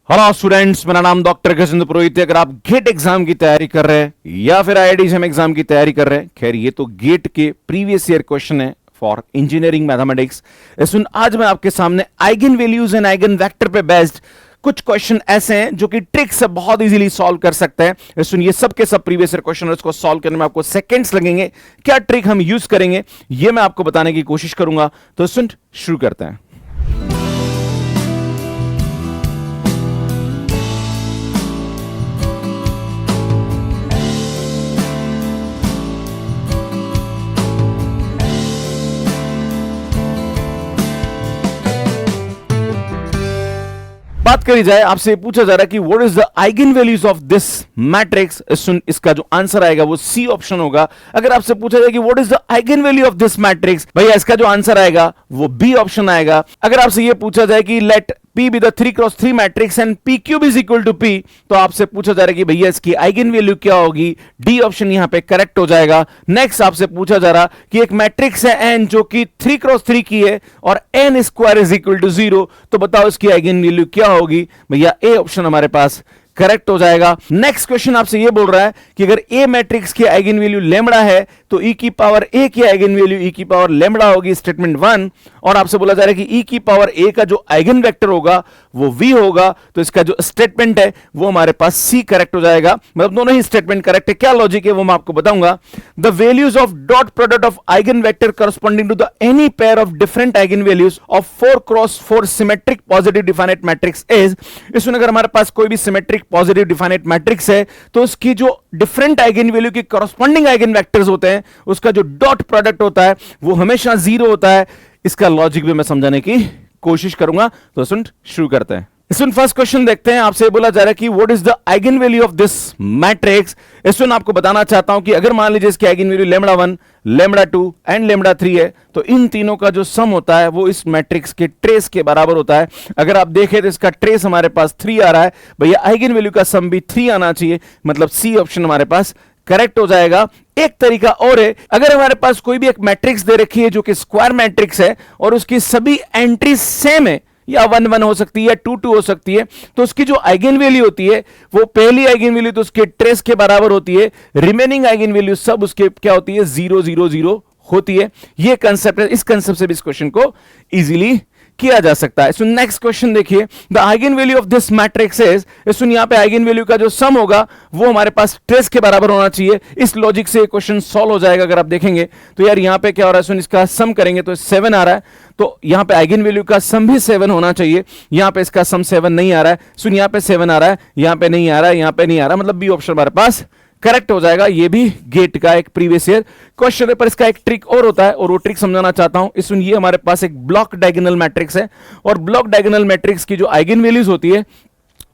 Hello students, मेरा नाम doctor Gajendra पुरोहित है। अगर आप गेट एग्जाम की तैयारी कर रहे हैं या फिर आईआईटी एग्जाम की तैयारी कर रहे हैं, खैर ये तो गेट के प्रीवियस ईयर क्वेश्चन है फॉर इंजीनियरिंग मैथमेटिक्स। सुन, आज मैं आपके सामने eigen values and eigen vector पे बेस्ड कुछ क्वेश्चन ऐसे हैं जो कि ट्रिक से बहुत इजीली सॉल्व कर सकते हैं। सुन, ये सब के सब प्रीवियस ईयर क्वेश्चन, इसको सॉल्व करने में आपको सेकंड्स लगेंगे। क्या ट्रिक हम यूज करेंगे ये मैं आपको बताने की कोशिश करूंगा। तो सुन, शुरू करते हैं। बात करी जाए, आपसे पूछा जा रहा है कि what is the eigen values of this matrix. सुन, इसका जो आंसर आएगा वो सी ऑप्शन होगा। अगर आपसे पूछा जाए कि what is the eigen value of this matrix, भैया इसका जो आंसर आएगा वो बी ऑप्शन आएगा। अगर आपसे ये पूछा जाए कि let P be the 3x3 matrix and P cube is equal to P, तो आपसे पूछा जा रहा है कि भैया इसकी आइगन वैल्यू क्या होगी। डी ऑप्शन यहां पे करेक्ट हो जाएगा। नेक्स्ट आपसे पूछा जा रहा कि एक मैट्रिक्स है n जो कि 3x3 की है और n square is equal to 0, तो बताओ इसकी आइगन वैल्यू क्या होगी। भैया ए ऑप्शन हमारे पास करेक्ट हो जाएगा। नेक्स्ट क्वेश्चन आपसे ये बोल रहा है कि अगर ए मैट्रिक्स की आइगन वैल्यू लेमड़ा है तो ई की पावर ए की आइगन वैल्यू ई की पावर लेमड़ा होगी, स्टेटमेंट 1। और आपसे बोला जा रहा है कि ई की पावर ए का जो आइगन वेक्टर होगा वो वी होगा, तो इसका जो स्टेटमेंट है वो हमारे पास सी करेक्ट हो जाएगा। मतलब दोनों ही स्टेटमेंट करेक्ट है। क्या लॉजिक है वो मैं आपको बताऊंगा। The values of dot product of eigenvector corresponding to the any pair of different eigen values of 4x4 symmetric positive definite matrix is. इसमें अगर हमारे पास कोई भी सिमेट्रिक पॉजिटिव डिफाइनाइट मैट्रिक्स है तो उसकी जो डिफरेंट आइगन वैल्यू के करस्पॉन्डिंग आइगन वेक्टर्स होते हैं उसका जो डॉट प्रोडक्ट होता है वो हमेशा 0 होता है। इसका लॉजिक भी मैं समझाने की कोशिश करूंगा। तो सुन, शुरू करते हैं। इसमें फर्स्ट क्वेश्चन देखते हैं। आपसे बोला जा रहा है कि what is the eigen value of this matrix. इसमें आपको बताना चाहता हूं कि अगर मान लीजिए इसकी eigen value lambda 1, lambda 2 and lambda 3 है, तो इन तीनों का जो सम होता है वो इस मैट्रिक्स के ट्रेस के बराबर होता है। अगर आप देखें तो इसका ट्रेस हमारे पास 3 आ रहा है। भैया आइगन वैल्यू का सम भी 3 आना चाहिए, मतलब सी ऑप्शन हमारे पास करेक्ट हो जाएगा। एक तरीका और है, अगर हमारे पास कोई भी एक मैट्रिक्स दे रखी है जो कि स्क्वायर मैट्रिक्स है और उसकी सभी एंट्रीज सेम है, या 1 1 हो सकती है या 2 2 हो सकती है, तो उसकी जो आइगन वैल्यू होती है वो पहली आइगन वैल्यू तो उसके ट्रेस के बराबर होती है, रिमेनिंग आइगन वैल्यू सब उसके क्या होती है, 0 0 0 होती है। ये कंसेप्ट है। इस कंसेप्ट से भी इस क्वेश्चन को इजीली किया जा सकता है। सुन, नेक्स्ट क्वेश्चन देखिए। The eigen value of this matrix is. सुन, यहां पे आइगन वैल्यू का जो सम होगा वो हमारे पास ट्रेस के बराबर होना चाहिए। इस लॉजिक से क्वेश्चन सॉल्व हो जाएगा। अगर आप देखेंगे तो यार यहां पे क्या हो रहा है, सुन इसका सम करेंगे तो 7 आ रहा है, तो यहां पे आइगन वैल्यू का सम भी 7 होना चाहिए। यहां पे इसका सम 7 नहीं आ रहा है। सुन, यहां पे 7 आ रहा है, यहां पे नहीं आ रहा है, यहां पे नहीं आ रहा, मतलब बी ऑप्शन हमारे पास करेक्ट हो जाएगा। ये भी गेट का एक प्रीवियस ईयर क्वेश्चन है, पर इसका एक ट्रिक और होता है और वो ट्रिक समझाना चाहता हूं। इसमें ये हमारे पास एक ब्लॉक डायगोनल मैट्रिक्स है और ब्लॉक डायगोनल मैट्रिक्स की जो आइगन वैल्यूज होती है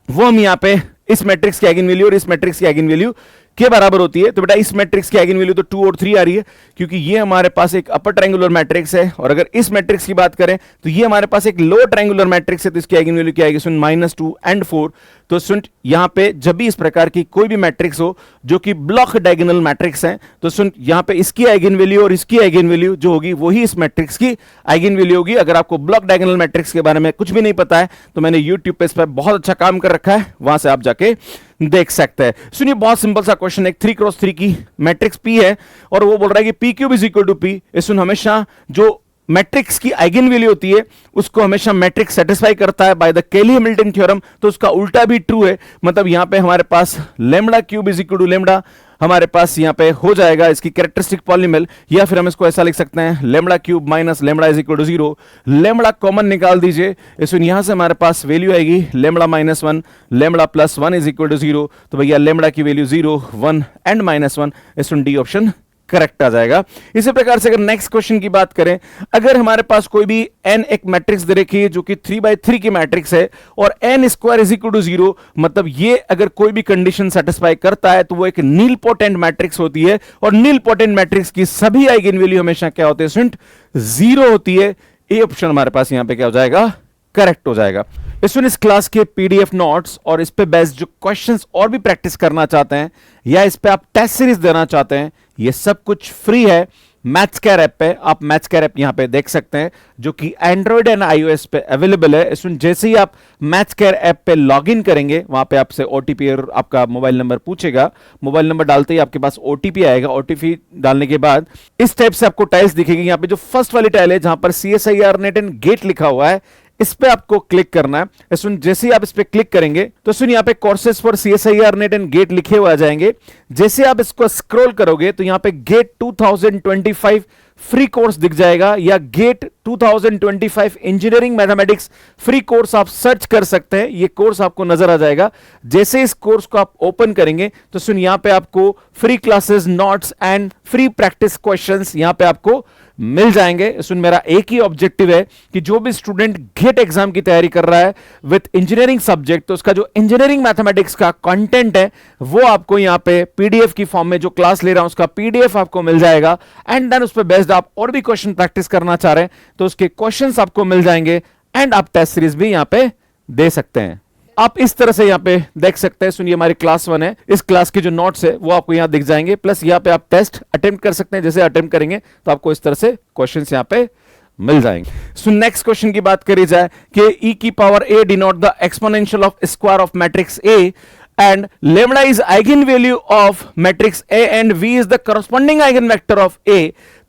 वो हम यहां पे इस मैट्रिक्स की आइगन वैल्यू और इस मैट्रिक्स की आइगन वैल्यू के बराबर होती है। तो बेटा इस मैट्रिक्स की आइगन वैल्यू तो 2 और 3 आ रही है, क्योंकि ये हमारे पास एक अपर ट्रायंगुलर मैट्रिक्स है। और अगर इस मैट्रिक्स की बात करें तो ये हमारे पास एक लोअर ट्रायंगुलर मैट्रिक्स है, तो इसकी आइगन वैल्यू क्या आएगी, सुन -2 एंड 4। तो सुन, यहां पे जब भी इस प्रकार की कोई भी मैट्रिक्स हो जो कि ब्लॉक डायगोनल मैट्रिक्स है, तो सुन यहां पे इसकी आइगन वैल्यू और इसकी आइगन वैल्यू जो होगी वही इस मैट्रिक्स की आइगन वैल्यू होगी। अगर आपको ब्लॉक डायगोनल मैट्रिक्स के बारे में कुछ भी नहीं पता है तो मैंने यूट्यूब पे इस पर बहुत अच्छा काम कर रखा है, वहां से आप जाके देख सकते हैं। सुनिए, बहुत सिंपल सा क्वेश्चन है। 3x3 की मैट्रिक्स P है और वो बोल रहा है कि P cube is equal to P। सुन, हमेशा जो मैट्रिक्स की आइगन वैल्यू होती है उसको हमेशा मैट्रिक्स सेटिस्फाई करता है बाय द केली हैमिल्टन थ्योरम, तो उसका उल्टा भी ट्रू है। मतलब यहां पे हमारे पास lambda cube is equal to lambda हमारे पास यहां पे हो जाएगा इसकी कैरेक्टरिस्टिक पॉलिनोमियल, या फिर हम इसको ऐसा लिख सकते हैं lambda cube minus lambda is equal to 0। Lambda common निकाल दीजिए। इसमें यहां से हमारे पास वैल्यू आएगी lambda -1, lambda +1 is equal to 0। तो भैया लेमड़ा की वैल्यू 0 1 एंड -1, इसमें डी ऑप्शन करेक्ट आ जाएगा। इसी प्रकार से अगर नेक्स्ट क्वेश्चन की बात करें, अगर हमारे पास कोई भी n एक मैट्रिक्स दे रखी है जो कि 3/3 की मैट्रिक्स है और n square is equal to 0, मतलब ये अगर कोई भी कंडीशन सेटिस्फाई करता है तो वो एक नील पोटेंट मैट्रिक्स होती है और नील पोटेंट मैट्रिक्स की सभी आइगन वैल्यू हमेशा क्या होते हैं, 0 होती है। ए ऑप्शन हमारे पास यहां पे क्या हो जाएगा, करेक्ट हो जाएगा। इस क्लास के पीडीएफ नोट्स और इस पे बेस्ड जो क्वेश्चंस और भी प्रैक्टिस करना चाहते हैं या इस पे आप टेस्ट सीरीज देना चाहते हैं, ये सब कुछ फ्री है। मैथ्सकेयर ऐप पे। आप मैथ्सकेयर ऐप यहां पे देख सकते हैं जो कि एंड्रॉयड एंड आईओएस पे अवेलेबल है। इसमें जैसे ही आप मैथ्सकेयर ऐप पे लॉगिन करेंगे, वहां पे आपसे ओटीपी और आपका मोबाइल नंबर पूछेगा। मोबाइल नंबर डालते ही आपके पास ओटीपी आएगा। ओटीपी डालने के बाद इस टाइप से आपको टाइल्स दिखेगी। यहां पे जो फर्स्ट वाली टाइल है जहां पर CSIR नेट एंड गेट लिखा हुआ है, इस पे आपको क्लिक करना है। सुन, जैसे ही आप इस पे क्लिक करेंगे तो सुन यहाँ पे courses for CSIR NET and GATE लिखे हुए आ जाएंगे। जैसे आप इसको स्क्रॉल करोगे तो यहाँ पे गेट 2025 फ्री कोर्स दिख जाएगा, या GATE 2025 engineering mathematics free course आप सर्च कर सकते हैं। ये कोर्स आपको नजर आ जाएगा। जैसे इस कोर्स को आप ओपन करेंगे तो सुन, यहां पे आपको free classes, notes and free practice questions यहां पे आपको मिल जाएंगे। सुन, मेरा एक ही ऑब्जेक्टिव है कि जो भी स्टूडेंट गेट एग्जाम की तैयारी कर रहा है विद इंजीनियरिंग सब्जेक्ट, तो उसका जो इंजीनियरिंग मैथमेटिक्स का कंटेंट है वो आपको यहां पे पीडीएफ की फॉर्म में, जो क्लास ले रहा हूं उसका पीडीएफ आपको मिल जाएगा। एंड देन उस पर बेस्ड आप और भी क्वेश्चन प्रैक्टिस करना चाह रहे हैं तो उसके क्वेश्चंस आपको मिल जाएंगे। एंड आप टेस्ट सीरीज भी यहां पे दे सकते हैं। आप इस तरह से यहां पे देख सकते हैं। सुनिए, हमारी क्लास 1 है, इस क्लास के जो नोट्स है वो आपको यहां दिख जाएंगे। प्लस यहां पे आप टेस्ट अटेम्प्ट कर सकते हैं। जैसे अटेम्प्ट करेंगे तो आपको इस तरह से क्वेश्चंस यहां पे मिल जाएंगे। सो नेक्स्ट क्वेश्चन की बात करी जाए कि e की power a denote the exponential of square of matrix a and lambda is eigenvalue of matrix A and V is the corresponding eigenvector of A।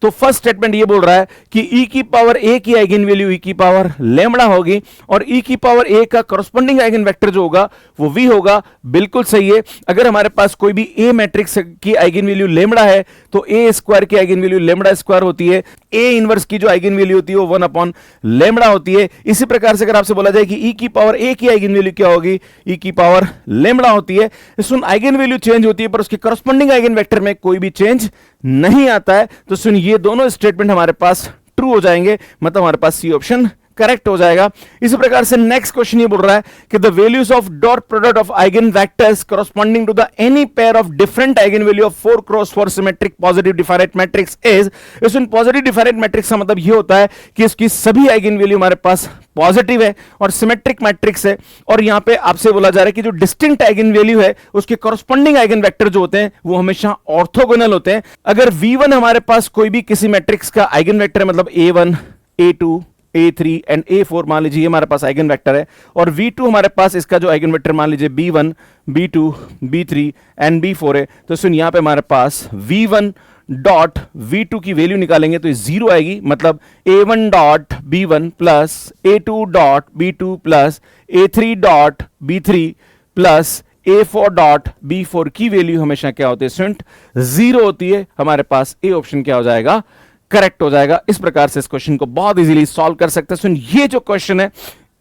तो फर्स्ट स्टेटमेंट ये बोल रहा है कि e की पावर a की eigen value e की power lambda होगी और e की पावर a का करस्पॉन्डिंग आइगन वेक्टर जो होगा वो v होगा। बिल्कुल सही है। अगर हमारे पास कोई भी a मैट्रिक्स की आइगन वैल्यू लैम्बडा है तो a स्क्वायर की आइगन वैल्यू लैम्बडा स्क्वायर होती है। a इनवर्स की जो आइगन वैल्यू होती है वो 1 अपॉन लैम्बडा होती है। इसी प्रकार से अगर आपसे बोला जाए कि e की पावर a की आइगन वैल्यू क्या होगी, e की पावर लैम्बडा होती है। सुन, आइगन वैल्यू चेंज होती है पर उसके करस्पॉन्डिंग आइगन वेक्टर में कोई भी चेंज नहीं आता है। तो सुन, ये दोनों स्टेटमेंट हमारे पास ट्रू हो जाएंगे, मतलब हमारे पास सी ऑप्शन करेक्ट हो जाएगा। इसी प्रकार से नेक्स्ट क्वेश्चन ये बोल रहा है कि the values of dot product of eigenvectors corresponding to the any pair of different eigen value of 4 cross 4 symmetric positive different matrix is. इसमें पॉजिटिव डिफरेंट मैट्रिक्स का मतलब ये होता है कि इसकी सभी आइगन वैल्यू हमारे पास पॉजिटिव है और सिमेट्रिक मैट्रिक्स है। और यहां पे आपसे बोला जा रहा है कि जो डिस्टिंक्ट आइगन वैल्यू है उसके करस्पॉन्डिंग आइगन वेक्टर जो होते हैं वो हमेशा ऑर्थोगोनल होते हैं। अगर V1 हमारे पास कोई भी किसी मैट्रिक्स का आइगन वेक्टर है, मतलब A1, A2, A3 and A4 मान लीजिए हमारे पास आइगन वेक्टर है, और V2 हमारे पास इसका जो आइगन वेक्टर मान लीजिए B1, B2, B3 and B4 है, तो सुन यहां पे हमारे पास V1 डॉट V2 की वैल्यू निकालेंगे तो ये 0 आएगी। मतलब A1 dot B1 plus A2 dot B2 plus A3 dot B3 plus A4 dot B4 की वैल्यू हमेशा क्या होती है स्टूडेंट, 0 होती है। हमारे पास ए ऑप्शन क्या हो जाएगा, करेक्ट हो जाएगा। इस प्रकार से इस क्वेश्चन को बहुत इजीली सॉल्व कर सकते हैं। सुन, ये जो क्वेश्चन है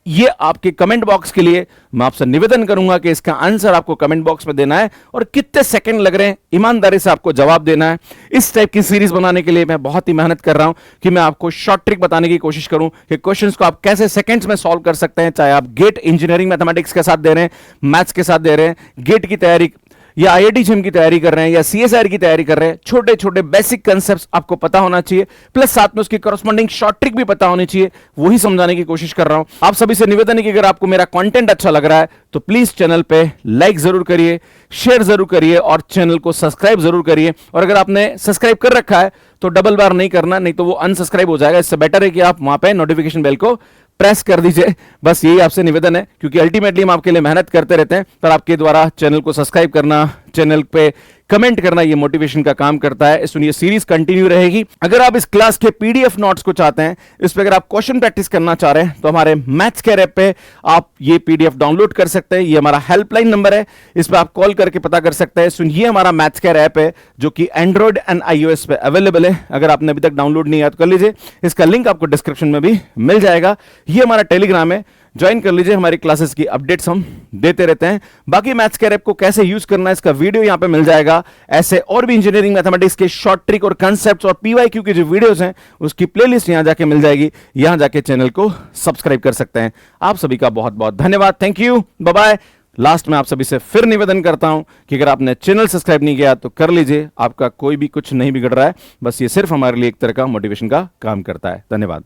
ये आपके कमेंट बॉक्स के लिए मैं आपसे निवेदन करूंगा कि इसका आंसर आपको कमेंट बॉक्स में देना है और कितने सेकंड लग रहे हैं ईमानदारी से आपको जवाब देना है। इस टाइप की सीरीज बनाने के लिए मैं बहुत ही मेहनत कर रहा हूं कि मैं आपको शॉर्ट ट्रिक बताने की कोशिश करूं कि क्वेश्चंस को आप कैसे सेकंड्स में सॉल्व कर सकते हैं, चाहे आप गेट इंजीनियरिंग मैथमेटिक्स के साथ दे रहे हैं, मैथ्स के साथ दे रहे हैं, गेट की तैयारी या IIT JEM की तैयारी कर रहे हैं या CSIR की तैयारी कर रहे हैं। छोटे छोटे बेसिक कंसेप्ट्स आपको पता होना चाहिए, प्लस साथ में उसकी करस्पॉन्डिंग शॉर्ट ट्रिक भी पता होनी चाहिए, वही समझाने की कोशिश कर रहा हूं। आप सभी से निवेदन है कि अगर आपको मेरा कंटेंट अच्छा लग रहा है तो प्लीज चैनल पे लाइक जरूर करिए, शेयर जरूर करिए और चैनल को सब्सक्राइब जरूर करिए। और अगर आपने सब्सक्राइब कर रखा है तो डबल बार नहीं करना, नहीं तो वो अनसब्सक्राइब हो जाएगा। इससे बेटर है कि आप वहां पे नोटिफिकेशन बेल को प्रेस कर दीजिए। बस यही आपसे निवेदन है, क्योंकि अल्टीमेटली हम आपके लिए मेहनत करते रहते हैं, पर आपके द्वारा चैनल को सब्सक्राइब करना, चैनल पे कमेंट करना, ये मोटिवेशन का काम करता है। सुनिए, सीरीज कंटिन्यू रहेगी। अगर आप इस क्लास के PDF नोट्स को चाहते हैं, इस पे अगर आप क्वेश्चन प्रैक्टिस करना चाह रहे हैं तो हमारे मैथ्सकेयर ऐप पे आप ये PDF डाउनलोड कर सकते हैं। ये हमारा हेल्पलाइन नंबर है, इस पे आप कॉल करके पता कर सकते हैं। सुनिए, हमारा मैथ्सकेयर ऐप है जो कि एंड्रॉइड एंड iOS पे अवेलेबल है। अगर आपने अभी तक डाउनलोड नहीं किया तो कर लीजिए, इसका लिंक आपको डिस्क्रिप्शन में भी मिल जाएगा। ये हमारा टेलीग्राम है, ज्वाइन कर लीजिए। हमारी क्लासेस की अपडेट्स हम देते रहते हैं। बाकी मैथ्सकेयर ऐप को कैसे यूज करना है इसका वीडियो यहां पे मिल जाएगा। ऐसे और भी इंजीनियरिंग मैथमेटिक्स के शॉर्ट ट्रिक और कंसेप्ट्स और PYQ के जो वीडियोस हैं उसकी प्लेलिस्ट यहां जाके मिल जाएगी। यहां जाके चैनल को सब्सक्राइब कर सकते हैं। आप सभी का बहुत बहुत धन्यवाद। Thank you, bye bye. Last में आप सभी से फिर निवेदन करता हूं कि अगर आपने चैनल सब्सक्राइब नहीं किया तो कर लीजिए। आपका कोई भी कुछ नहीं बिगड़ रहा है, बस ये सिर्फ हमारे लिए एक तरह का मोटिवेशन का काम करता है। धन्यवाद।